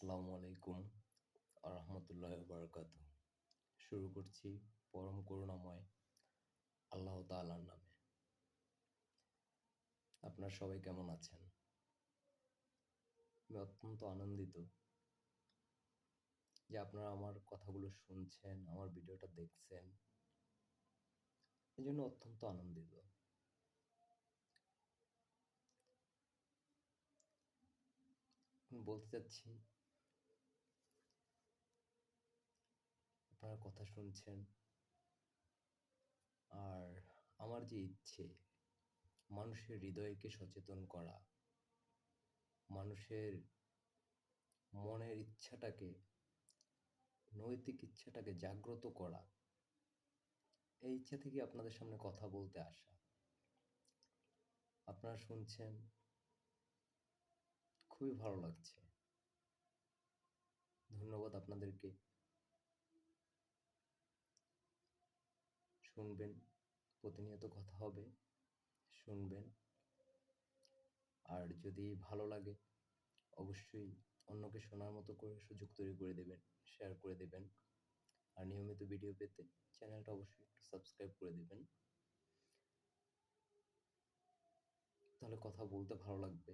আসসালামু আলাইকুম আরহামতুল্লাহ বারাকাতু। শুরু করছি পরম করুণাময় আল্লাহ তাআলার নামে। আপনারা সবাই কেমন আছেন? আমি অত্যন্ত আনন্দিত যে আপনারা আমার কথাগুলো শুনছেন, আমার ভিডিওটা দেখছেন। এজন্য অত্যন্ত আনন্দিত। আমি বলতে চাচ্ছি, আপনারা কথা শুনছেন। আর আমার যে ইচ্ছে মানুষের হৃদয়কে সচেতন করা, মানুষের মনের ইচ্ছাটাকে, নৈতিক ইচ্ছাটাকে জাগ্রত করা, এই ইচ্ছা থেকে আপনাদের সামনে কথা বলতে আসা। আপনারা শুনছেন, খুবই ভালো লাগছে। ধন্যবাদ আপনাদেরকে। শুনবেন, প্রতিনিয়ত কথা হবে, শুনবেন। আর যদি ভালো লাগে অবশ্যই অন্যকে শোনার মতো করে সুযোগ তৈরি করে দেবেন, শেয়ার করে দেবেন। আর নিয়মিত ভিডিও পেতে চ্যানেলটা অবশ্যই একটু সাবস্ক্রাইব করে দেবেন। তাহলে কথা বলতে ভালো লাগবে।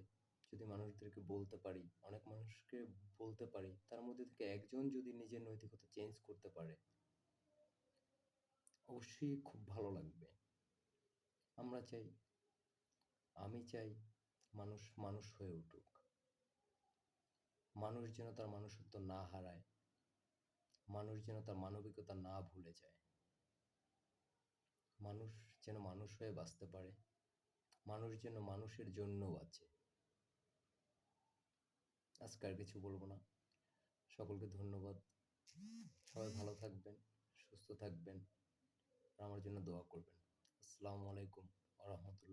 যদি মানুষদেরকে বলতে পারি, অনেক মানুষকে বলতে পারি, তার মধ্যে থেকে একজন যদি নিজের নৈতিকতা চেঞ্জ করতে পারে, অবশ্যই খুব ভালো লাগবে। আমরা চাই, আমি চাই মানুষ মানুষ হয়ে উঠুক। মানুষ যেন তার মনুষ্যত্ব না হারায়, মানুষ যেন তার মানবিকতা না ভুলে যায়, মানুষ যেন মানুষ হয়ে বাঁচতে পারে, মানুষ যেন মানুষের জন্য বাঁচে। আজকে আর কিছু বলবো না। সকলকে ধন্যবাদ। সবাই ভালো থাকবেন, সুস্থ থাকবেন, আর আমার জন্য দোয়া করবেন। আসসালামু আলাইকুম ওয়া রাহমাতুল্লাহ।